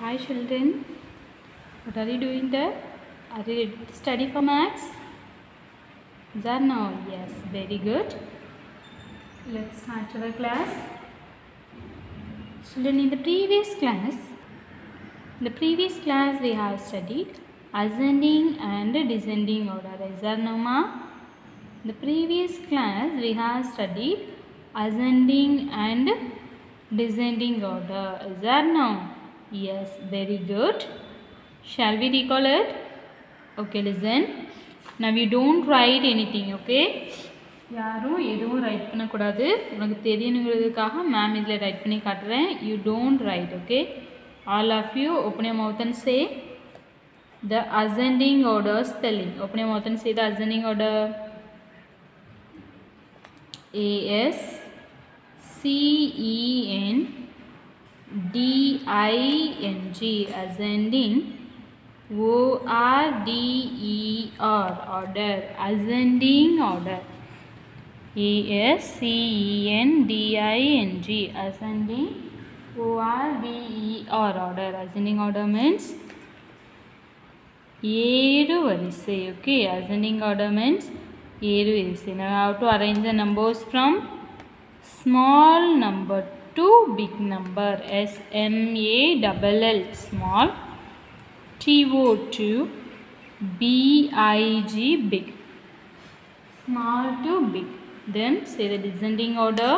Hi children, what are you doing there? Are you ready to study for maths? Is that no? Yes, very good. Let's start our class. Children, in the previous class we have studied ascending and descending order. Is that no ma? The previous class we have studied ascending and descending order. Is that no? Yes, very good. Shall we recall it? Okay, listen. Now you don't write anything, okay? யாரும் எதுவும் right பண்ணக்கூடாது. உனக்கு தெரியணுங்கிறதுக்காக ma'am இதில் right பண்ணி காட்டுறேன். You don't write, okay? All of you open your mouth and say the ascending order spelling. Open your mouth and say the ascending order. A-S-C-E-N-D-I-N-G ascending. O-R-D-E-R order, ascending order. A-S-C-E-N-D-I-N-G ascending. O-R-D-E-R order. Ascending order means ஏழு வரிசை. Okay, ascending order means ஏழு வரிசை. Now how to arrange the numbers from small number to big number. S-M-A-L-L small. T-O-2 B-I-G big. Small to big. Then say the descending order.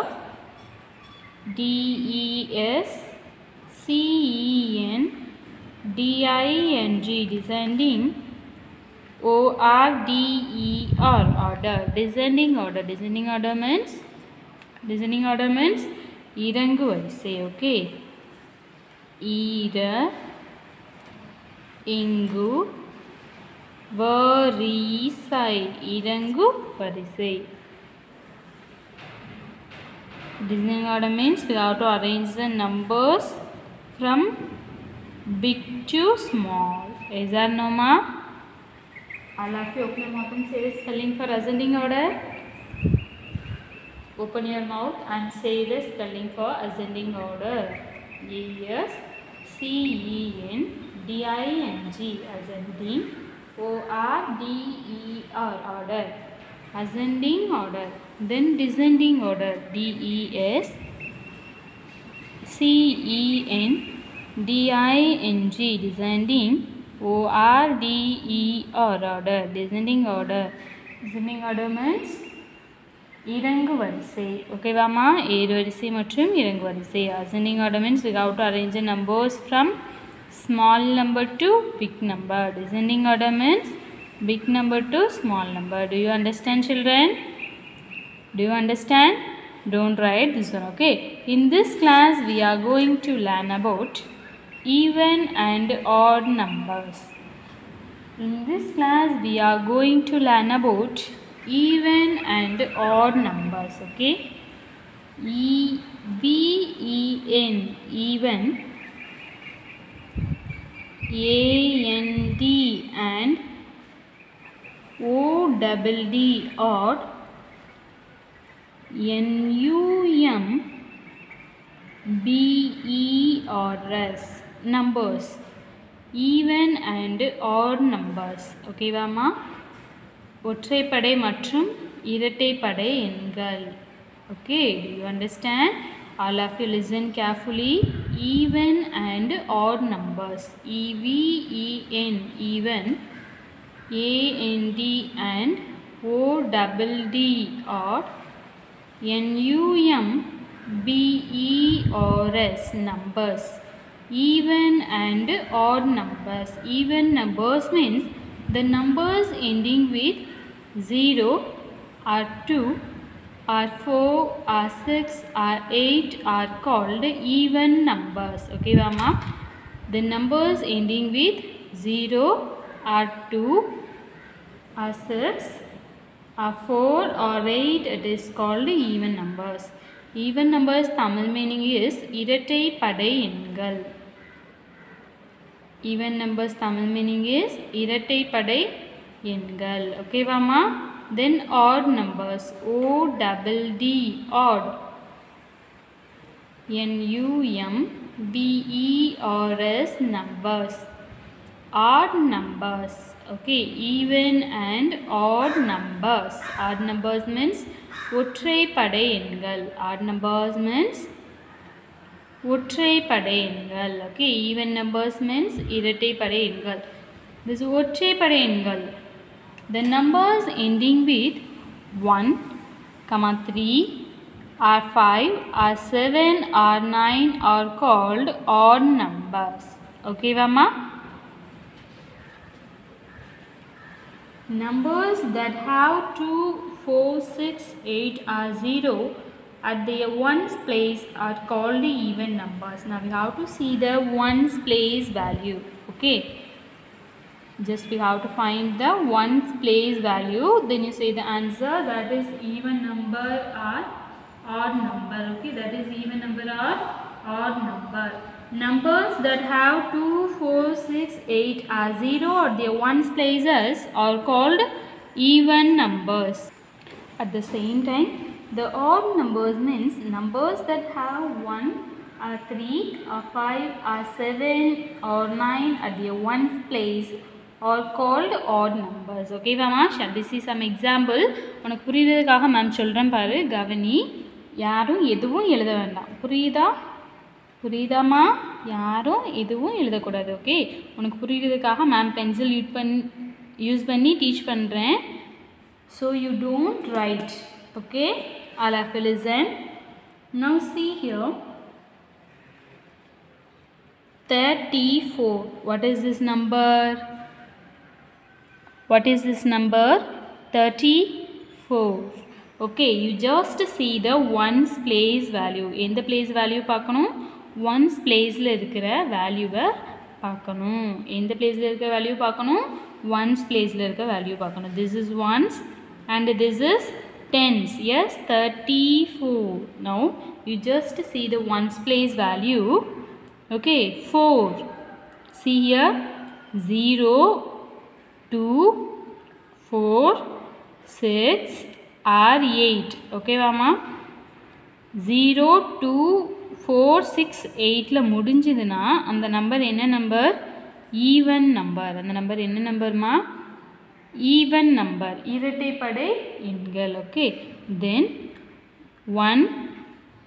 D-E-S-C-E-N-D-I-N-G descending. O-R-D-E-R order. Descending order. Descending order means இறங்கு வரிசை. Okay. ஈர இங்கு வரிசை. இறங்கு வரிசை. Descending order means we have to arrange the numbers from big to small. Is that no ma? All of you open your mouth and say the spelling for ascending order. Open your mouth and say the spelling for ascending order. A-S-C-E-N-D-I-N-G ascending. O-R-D-E-R order. Ascending order. Then descending order. D-E-S-C-E-N-D-I-N-G descending. O-R-D-E-R order. Descending order. Descending order means இறங்கு வரிசை. ஓகேவாமா? ஏழு வரிசை மற்றும் இறங்கு வரிசை. Ascending order means we have to arrange the numbers from small number to big number. Descending order means big number to small number. Do you understand children? Do you understand? Don't write this one, okay? In this class we are going to learn about even and odd numbers. In this class we are going to learn about even and odd numbers. Okay, E-V-E-N even, A-N-D and O-D-D odd, N-U-M-B-E-R-S numbers. Even and odd numbers. Okay வாமா? ஒற்றைப்படை மற்றும் இரட்டைப்படை எண்கள். Okay, do you understand? All of you listen carefully. Even and odd numbers. E-V-E-N even, A-N-D and O-D-D odd, N-U-M-B-E-R-S numbers. Even and odd numbers. Even numbers means the numbers ending with 0 or 2 or 4 or 6 or 8 are called even numbers. Okay mama? The numbers ending with 0 or 2 or 6 or 4 or 8, it is called even numbers. Even numbers Tamil meaning is இரட்டைப்படை எண்கள். Even numbers Tamil meaning is இரட்டைப்படை எண்கள். Okay வாமா? Then odd numbers. O-D-D odd, N-U-M BERS numbers. Odd numbers. Okay, even and odd numbers. Odd numbers means ஒற்றைப்படை எண்கள். Odd numbers means ஒற்றைப்படை எண்கள். Okay, even numbers means இரட்டைப்படை எண்கள். This ஒற்றைப்படை எண்கள். The numbers ending with 1, 3, or 5, or 7, or 9 are called odd numbers. Okay, Vama? Numbers that have 2, 4, 6, 8 or 0 at their ones place are called even numbers. Now we have to see the ones place value. Okay, just we have to find the ones place value, then you say the answer, that is even number or odd number. Okay, that is even number or odd number. Numbers that have 2, 4, 6, 8 or 0 or their ones places are called even numbers. At the same time, the odd numbers means numbers that have 1 or 3 or 5 or 7 or 9 at their ones place are called odd numbers. Okay, Mama, shall we see some example? உனக்கு புரியுறதுக்காக ma'am சொல்கிறேன் பாரு, கவனி. யாரும் எதுவும் எழுத வேண்டாம், புரியுதாம்மா? யாரும் எதுவும் எழுதக்கூடாது. ஓகே, உனக்கு புரியுறதுக்காக மேம் பென்சில் யூஸ் பண்ணி டீச் பண்ணுறேன். So you don't write. Okay, all have to listen. Now see here 34. What is this number? What is this number? 34. Okay, you just see the ones place value. எந்த place value பார்க்கணும்? ones placeல இருக்கிற வேல்யூவை பார்க்கணும். எந்த placeல இருக்கிற value பார்க்கணும்? ones placeல இருக்கிற value பார்க்கணும். This is ones and this is tens. Yes, 34. Now you just see the ones place value. Okay, 4. See here, 0, 2, 4, 6 or 8. Okay, Mama? 0, 2, 4, 6, 8ல முடிஞ்சதுன்னா அந்த நம்பர் என்ன நம்பர்? Even number. அந்த நம்பர் என்ன நம்பர்மா? ஈவன் நம்பர், இரட்டைப்படை எண்கள். Okay, then 1,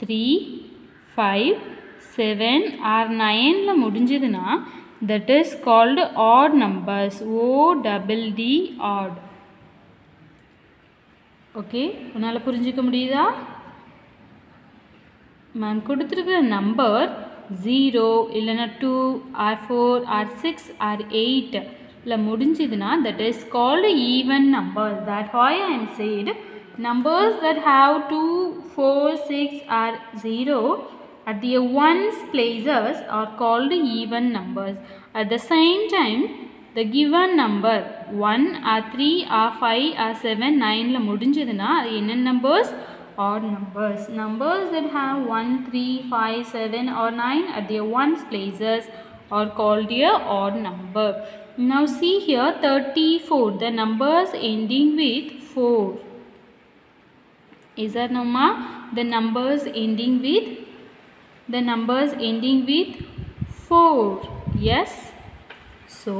3, 5, 7 or 9ல முடிஞ்சதுன்னா that is called odd numbers. ODD odd. Okay, உன்னால் புரிஞ்சிக்க முடியுதா? மேம் கொடுத்துருக்குற நம்பர் 0 இல்லைன்னா 2 or 4 or 6 or 8ல முடிஞ்சதுன்னா that is called even numbers. That's why I am said numbers that have 2, 4, 6 or 0 at their ones places are called even numbers. At the same time, the given number 1 or 3 or 5 or 7, 9ல முடிஞ்சதுன்னா அது என்ன numbers? Odd numbers. Numbers that have 1, 3, 5, 7 or 9 at their ones places are called a odd number. Now see here 34. The numbers ending with 4. Is that no ma? The numbers ending with 4. Yes. So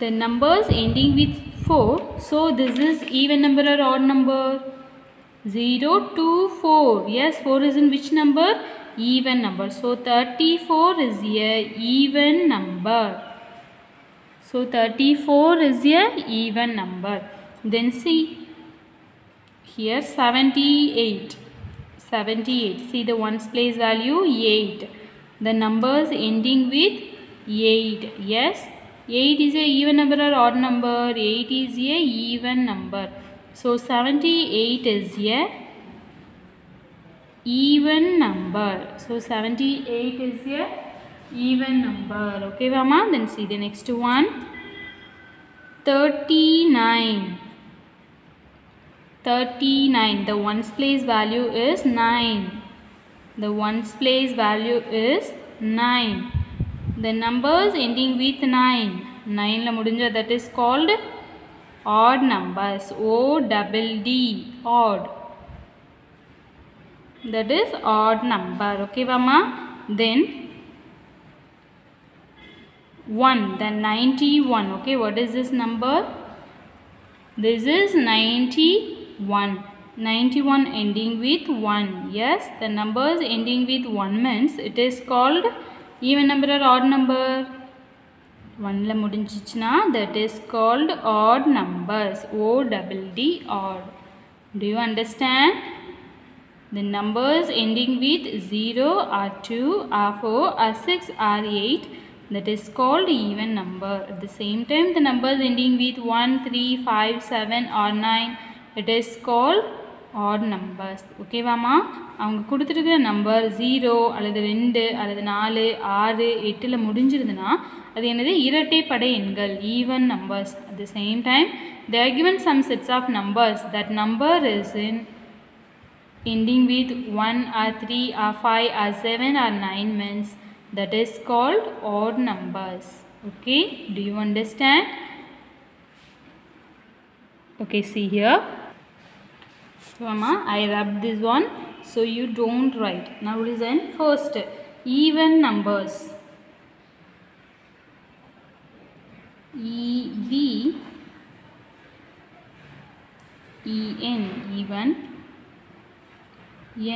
the numbers ending with 4. So this is even number or odd number? 0, 2, 4. Yes, 4 is in which number? Even number. So 34 is a even number. So 34 is a even number. Then see here 78. 78. See the ones place value 8. The numbers ending with 8. Yes, 8 is a even number or odd number? 8 is a even number. So 78 is a even number. So 78 is a even number. Okay, Mama? Then see the next one. 39. 39. The ones place value is 9. The ones place value is 9. The numbers ending with 9. 9 la mudinja, that is called odd numbers. ODD odd. That is odd number. Okay, Mama? Then 1, then 91. Okay, what is this number? This is 91. 91 ending with 1. Yes, the numbers ending with 1 means it is called even number or odd number. 1 la mudinjichna, that is called odd numbers. ODD, odd. Do you understand? The numbers ending with 0, or 2, or 4, or 6, or 8, that is called even number. At the same time, the numbers ending with 1, 3, 5, 7, or 9, it is called odd numbers. Okay, வாமா? அவங்க கொடுத்திருக்கிற number 0 அல்லது 2 அல்லது 4 6 8ல முடிஞ்சிருதுனா அது என்னது? இரட்டைப்படை எண்கள், even numbers. At the same time, they are given some sets of numbers. That number is in ending with 1 or 3 or 5 or 7 or 9 means that is called odd numbers. Okay, do you understand? Okay, see here. Mama, I rubbed this one so you don't write. Now listen. First, even numbers. E-V-E-N, even.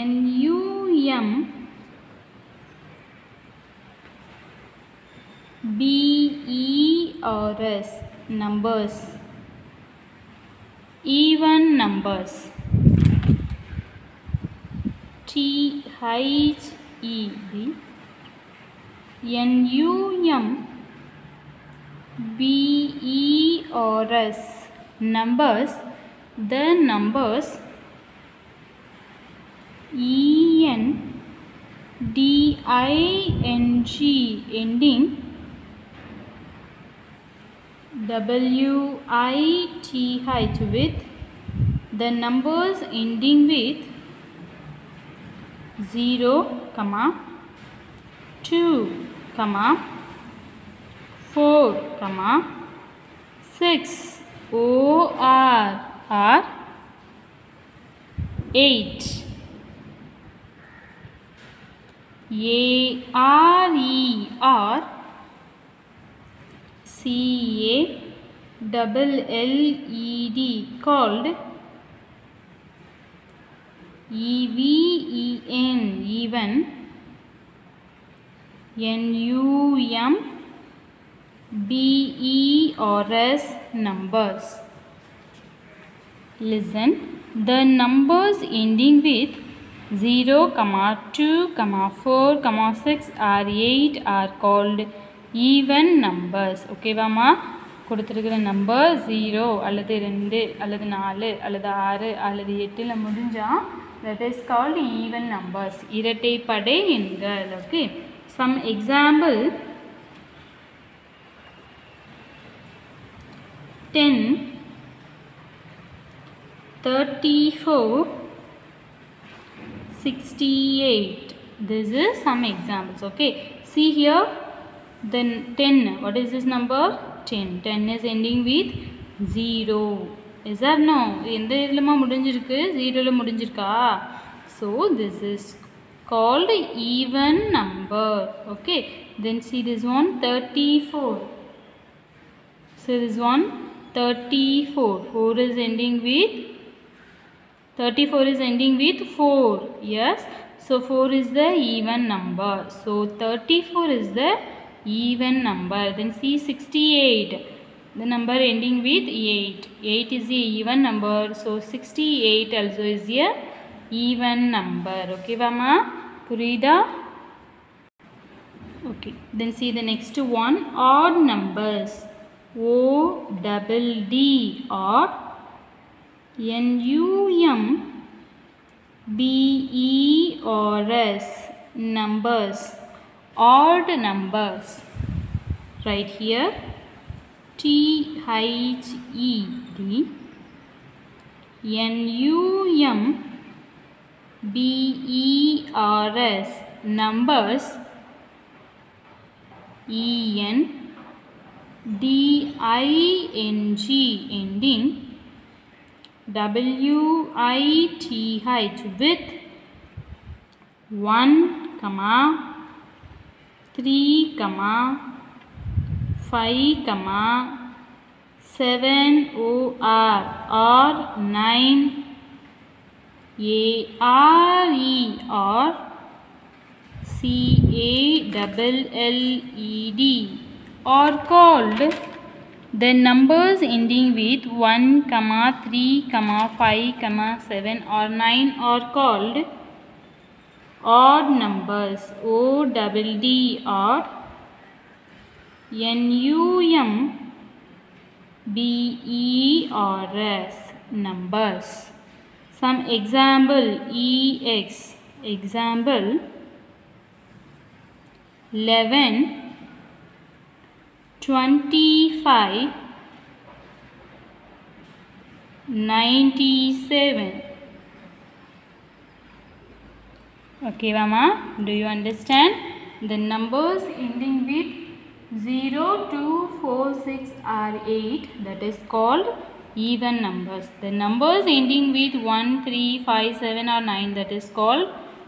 N-U-M B-E-R-S, numbers. Even numbers. T-H-E-D N-U-M B-E-R-S, numbers. The numbers E-N-D-I-N-G ending W-I-T-H with the numbers ending with 0, 2, 4, 6, O-R-R, 8, A-R-E-R, C-A-L-L-E-D, called. E-V-E-N, even. N-U-M B-E-R-S, numbers. Listen, the numbers ending with 0, 2, 4, 6 or 8 are called even numbers. Okay, வாமா? கொடுத்திருக்கிற number 0 அல்லது 2 அல்லது 4 அல்லது 6 அல்லது 8ல முடிஞ்சா that is called even numbers. இரட்டைப்படை எண்கள். Okay, some example. 10, 34, 68. This is some examples. Okay, see here. Then 10, what is this number? 10. 10 is ending with 0. Is that no? எந்த இதிலமா முடிஞ்சிருக்கு? 0ல முடிஞ்சிருக்கா? So this is called even number. Okay, then see this one, 34. So this one, 34. 4 is ending with 34 is ending with 4. Yes, so 4 is the even number. So 34 is the even number. Then see 68, the number ending with 8. 8 is the even number, so 68 also is a even number. Okay, Vama? Purida? Okay, then see the next one, odd numbers. O-D-D, odd. N-U-M-B-E-R-S, numbers. Odd numbers. Right here, T-H-E-D N-U-M-B-E-R-S, numbers. E-N-D-I-N-G ending W-I-T-H with 1, 3, 5, 7 or 9 or CALLED are called. The numbers ending with 1, 3, 5, 7 or 9 are called odd numbers. ODD or NUMBERS numbers. Some example EX. Example 11, 25, 97. Okay, Mama, do you understand? The numbers ending with 0, 2, 4, 6 or 8, that is called even numbers. The numbers ending with 1, 3, 5, 7 or 9, that is called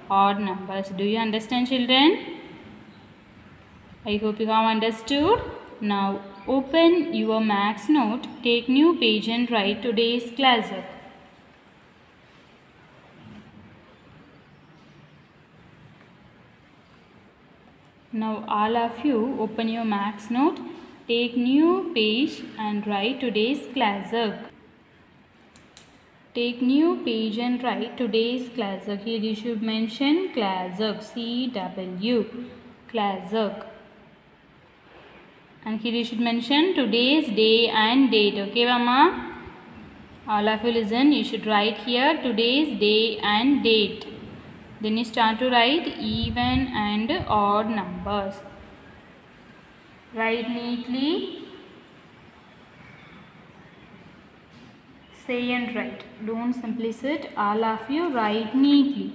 odd numbers. Do you understand, children? I hope you have understood. Now open your maths note, take new page and write today's class work. Now all of you open your maths note, take new page and write today's class work. Take new page and write today's class work. Here you should mention class work, CW, class work. And here you should mention today's day and date. Okay, Mama? All of you listen. You should write here today's day and date. Then you start to write even and odd numbers. Write neatly. Say and write. Don't simply sit. All of you write neatly.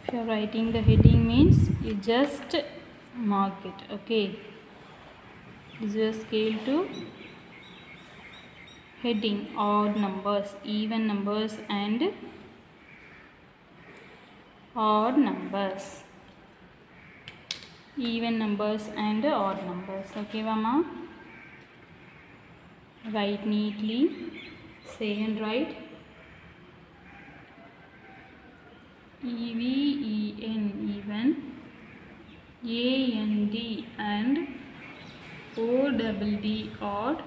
If you are writing the heading means you just mark it. Okay. This is a scale to heading odd numbers, even numbers and odd numbers. Even numbers and odd numbers. Okay, Mama? Write neatly. Say and write. EVEN even, AND and ODD odd,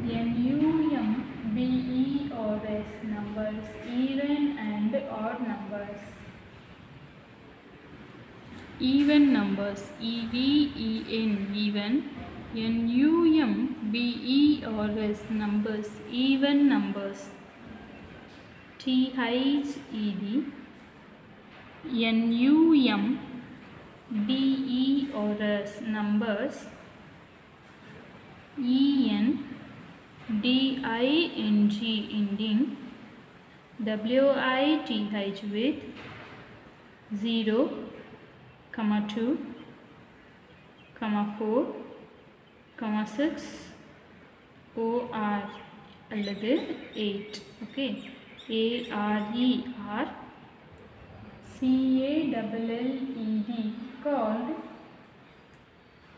NUMBERS numbers, even and odd numbers. Even numbers, EVEN even, NUMBERS numbers, even numbers. THED NUMBERS numbers, ENDING ending, WITH with 0, 2, 4, 6 OR அல்லது 8. Okay. ARER CALLED called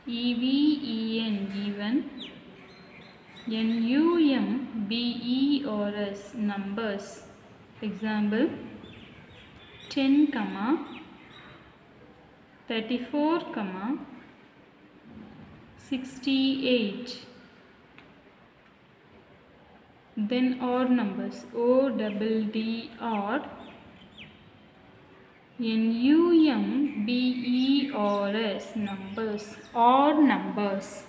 EVEN even, NUMBERS numbers. Example 10, 34, 68. Then odd numbers, ODD odd, Numbers, numbers or numbers.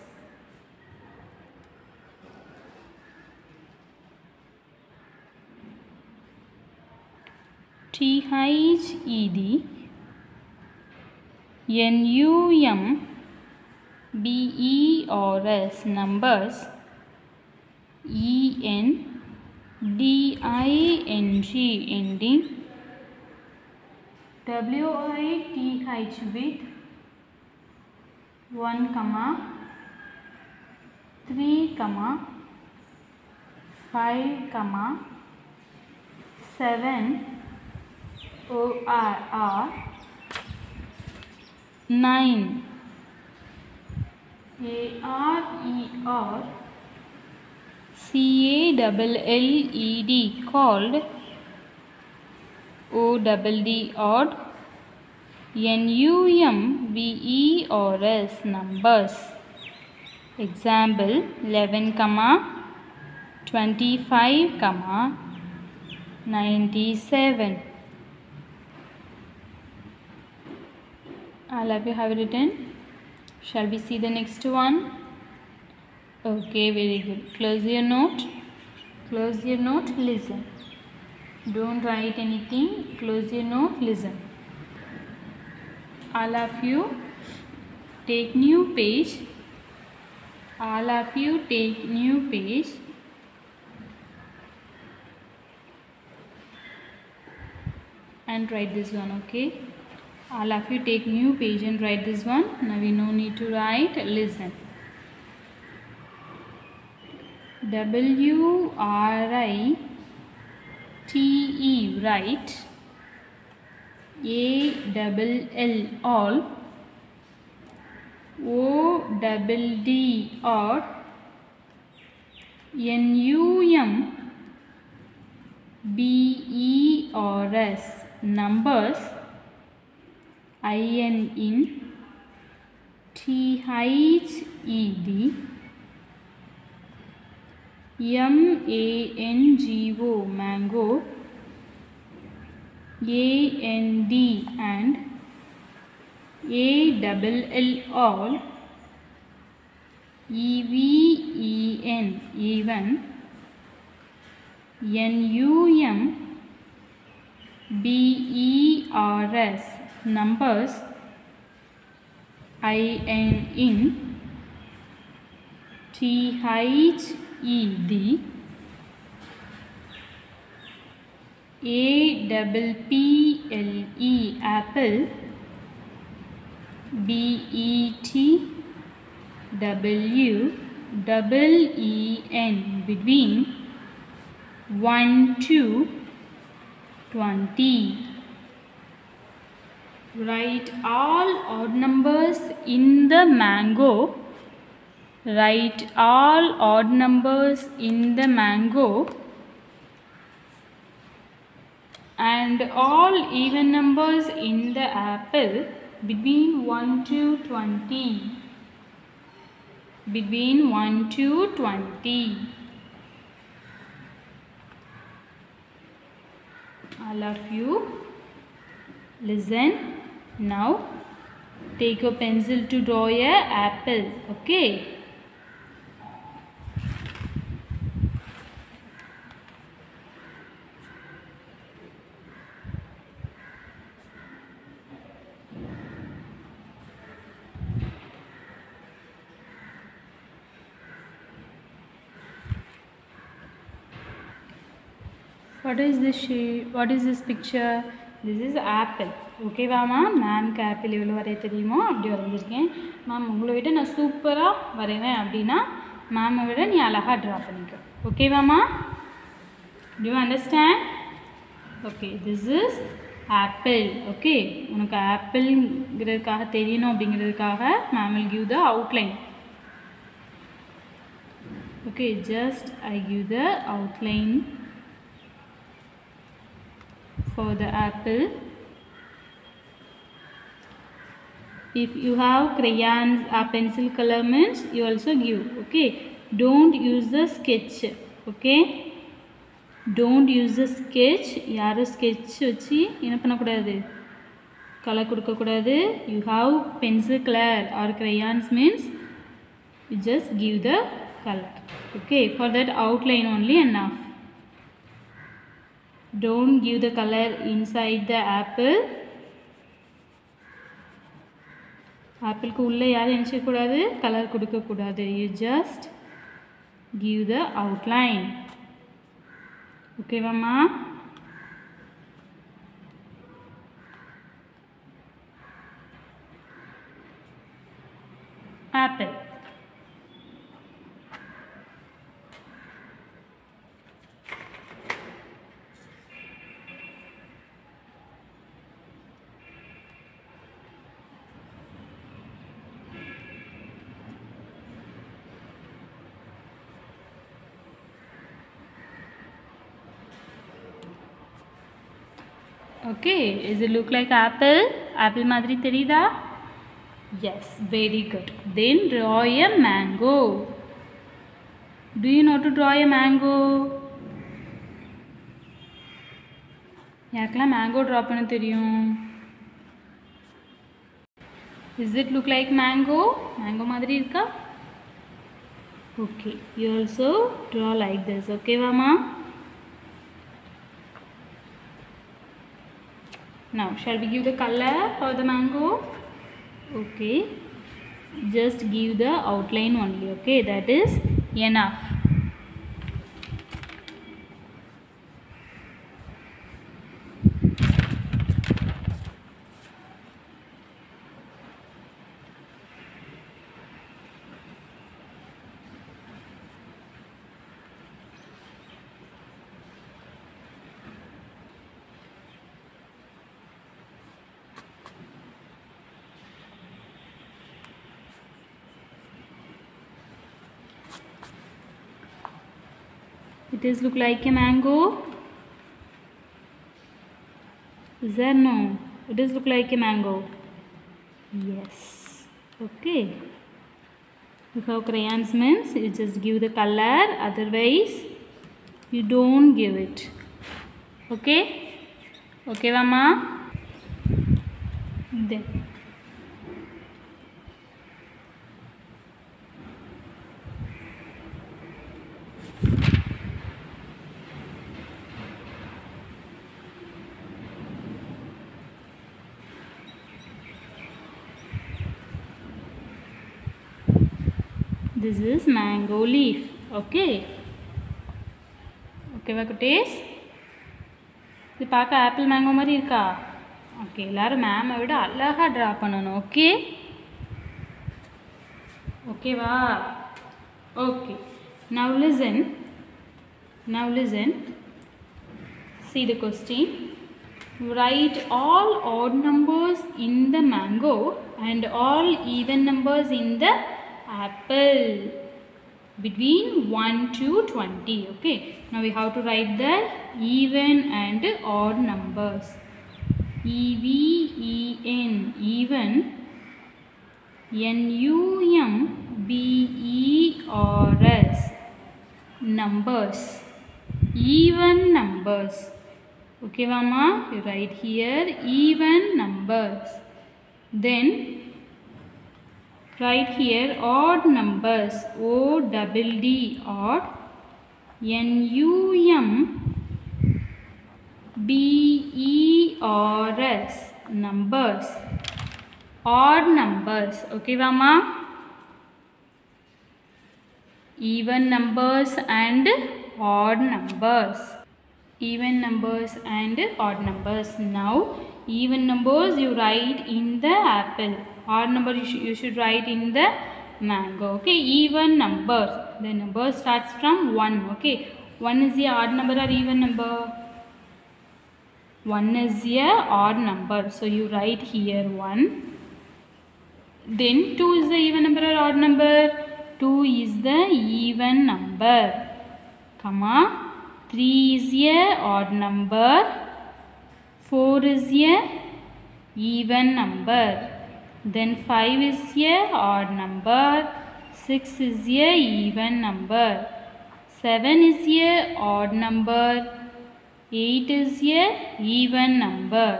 THED NUMBERS, numbers. ENDING, ending. WITH with 1, 3, 5, 7 ORR 9 ARER CALLED called ODD odd NUMBERS, numbers. Example 11, 25, 97. All of you have written. Shall we see the next one? Okay, very good. Close your note. Close your note, listen. Don't write anything. Close your note, listen. All of you take new page. All of you take new page. And write this one, okay? All of you take new page and write this one. Now we no need to write. Listen. WRITE, write. ALL, all. ODD, odd. NUMBERS, numbers. INTHED MANGO, mango. AND, and. ALL, all. EVEN, even. NUMBERS, numbers. INTHED APPLE, apple. BETWEEN, between. 1 to 20. Write all odd numbers in the mango. Write all odd numbers in the mango and all even numbers in the apple between 1 to 20. Between 1 to 20. All of you listen. Now take your pencil to draw a apple. Okay. What is this shape? What is this picture? This is apple. Okay va ma'am? Ma'am ku apple evlo varaiya theriyumo appdi varanjiruken. Ma'am ungala vida na super ah varaiven appadina ma'am vida nee alaga draw panikko. Okay va ma'am? Do you understand? Okay, this is apple. Okay, unakku apple ingradhukaga theriyano abingiradhukaga ma'am will give the outline. Okay, just I give the outline for the apple. If you have crayons or pencil color means you also give. Okay, don't use the sketch. Okay, don't use the sketch. Yaru sketch vachi enna panna kudadhu, color கொடுக்கக்கூடாது. You have pencil color or crayons means you just give the color. Okay, for that outline only enough. Don't give the color inside the apple. Apple ku ulla yaar enchikudadu color கொடுக்கக்கூடாது. You just give the outline. Okay mama. Apple. Okay, does it look like apple? Apple madri therida? Yes, very good. Then draw a mango. Do you know to draw a mango? யாருக்கெல்லாம் mango draw பண்ண தெரியும்? Does it look like mango? Mango மாதிரி இருக்கா? Okay, you also draw like this. Okay, mama? Now, shall we give the color for the mango? Okay, just give the outline only. Okay, that is enough. It is look like a mango. Is there no? It does look like a mango. Yes. Okay. You have crayons means you just give the color. Otherwise, you don't give it. Okay. Okay, mama. Then. This is mango leaf. Okay. Okay, vakutees. இது பார்க்க apple mango மாதிரி இருக்கா? Okay, எல்லாரும் மேமை விட அழகாக draw பண்ணணும். Okay ஓகேவா? Okay. Now listen. See the question. Write all odd numbers in the mango and all even numbers in the apple between 1 to 20. Okay, now we have to write the even and odd numbers. E-V-E-N, even. N-U-M-B-E-R-S, numbers, even numbers. Okay mama, you write here even numbers. Then write here odd numbers. O-double-D, odd. N-U-M-B-E-R-S, numbers, odd numbers. Okay mama? Even numbers and odd numbers. Even numbers and odd numbers. Now even numbers you write in the apple. Odd number you should write in the mango. Okay, even numbers. The number starts from 1. Okay, 1 is the odd number or even number? 1 is a odd number. So you write here 1. Then 2 is the even number or odd number? 2 is the even number. Comma. 3 is a odd number. 4 is a even number. Then 5 is a odd number. 6 is a even number. 7 is a odd number. 8 is a even number.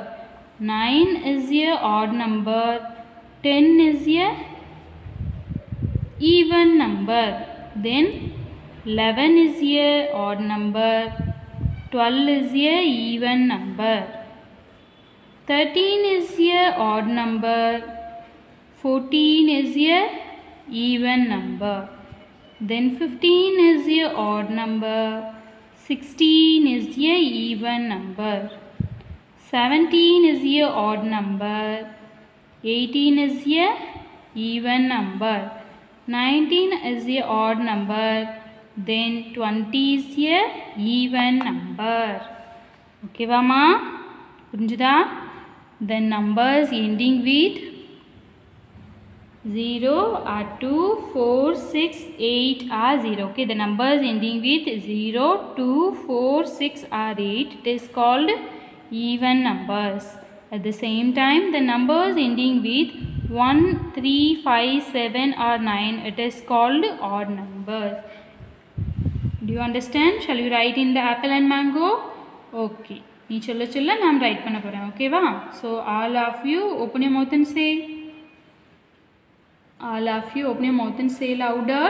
9 is a odd number. 10 is a even number. Then 11 is a odd number. 12 is a even number. 13 is a odd number. 14 is a even number. Then 15 is a odd number. 16 is a even number. 17 is a odd number. 18 is a even number. 19 is a odd number. Then 20 is a even number. Okay, Vama? Punjada? Then numbers ending with 0 are 2, 4, 6, 8 are 0. Okay, the numbers ending with 0, 2, 4, 6 are 8. It is called even numbers. At the same time, the numbers ending with 1, 3, 5, 7 or 9, it is called odd numbers. Do you understand? Shall we write in the apple and mango? Okay. Nee chilla chilla naam write panna poren. Okay va? So all of you open your mouth and say. All of you open your mouth and say louder.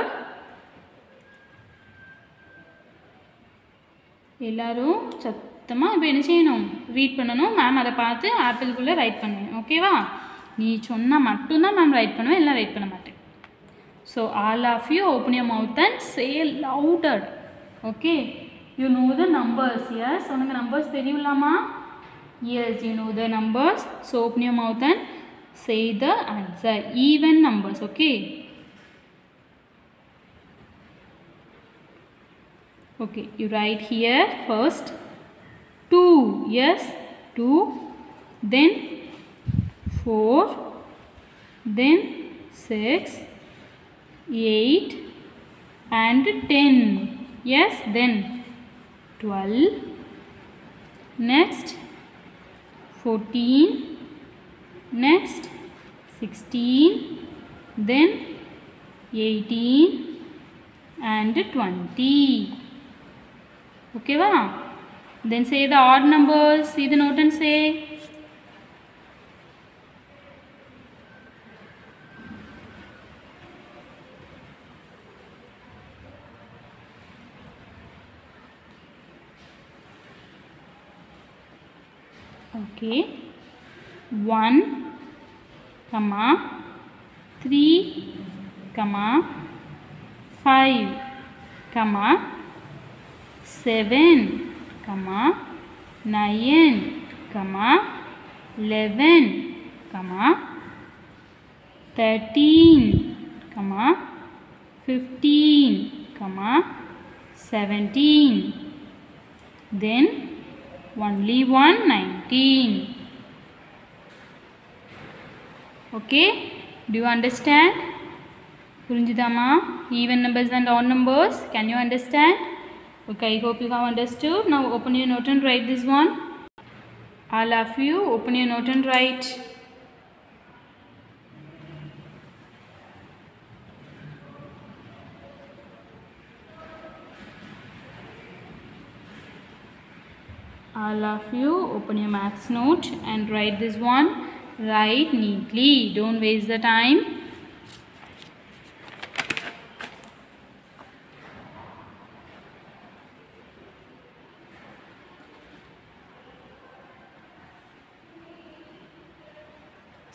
எல்லாரும் சத்தமா இப்போ என்ன செய்யணும்? Read பண்ணணும். Ma'am அதை பார்த்து ஆப்பிள்குள்ளே right பண்ணுவேன். ஓகேவா? நீ சொன்னால் மட்டும்தான் மேம் ரைட் பண்ணுவேன், எல்லாம் ரைட் பண்ண மாட்டேன். So all of you open your mouth and say louder. Okay, you know the numbers. Yes, உனக்கு நம்பர்ஸ் தெரியும்லாமா? Yes, you know the numbers. So open your mouth and say the answer. Even numbers. Okay. Okay, you write here first 2. Yes, 2. Then 4. Then 6, 8 and 10. Yes, then 12. Next 14. Next 16, then 18 and 20. Okay va? Then say the odd numbers. See the note and say. Okay. 1, 3, 5, 7, 9, 11, 13, 15, 17. Then only one, 19. Okay, do you understand? Purinjidama? Even numbers and odd numbers. Can you understand? Okay, I hope you have understood. Now open your note and write this one. All of you open your note and write. All of you open your maths note and write this one. Write neatly. Don't waste the time.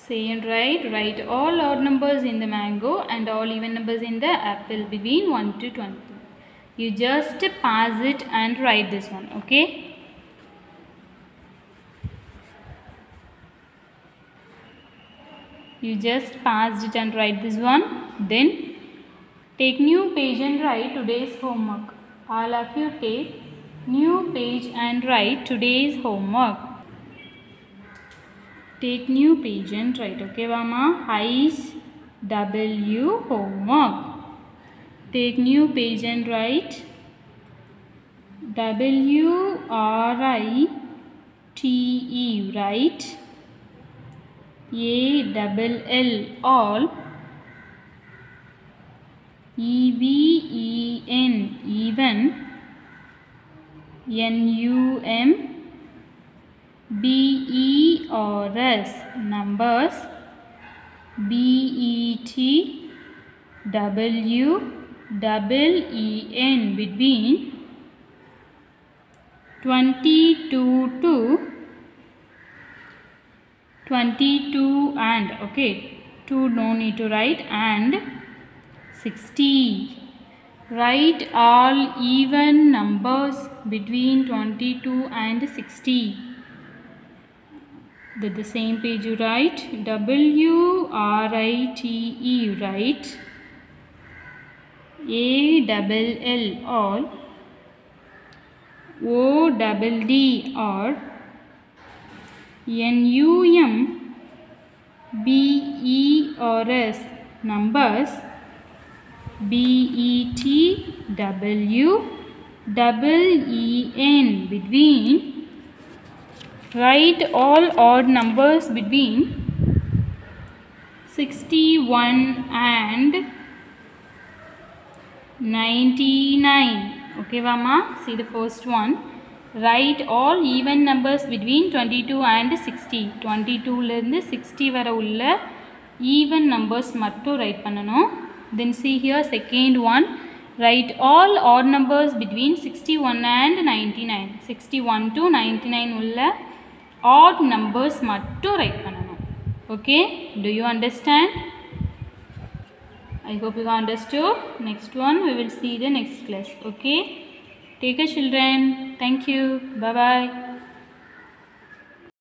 Say and write. Write all odd numbers in the mango and all even numbers in the apple between 1 to 20. You just pass it and write this one. Okay. You just passed it and write this one. Then take new page and write today's homework. All of you take new page and write today's homework. Take new page and write. Okay, Vama? IW homework. Take new page and write WRITE. Write ALL all. EVEN even. NUM BERS, numbers, BETWEEN, between 22 and, okay, 2 no need to write, and 60. Write all even numbers between 22 and 60. With the same page you write WRITE, write ALL, all, ODD, or, NUMBERS, numbers, BETWEEN, between. Write all odd numbers between 61 and 99. Okay, Vama, see the first one. Write all even numbers between 22 and 60. 22 லேருந்து 60 வரை உள்ள even numbers மட்டும் write பண்ணணும். Then see here second one. Write all odd numbers between 61 and 99. 61 to 99 உள்ள odd numbers மட்டும் write பண்ணணும். Okay, do you understand? I hope you understood. Next one we will see the next class. Okay, take care children. Thank you. Bye bye.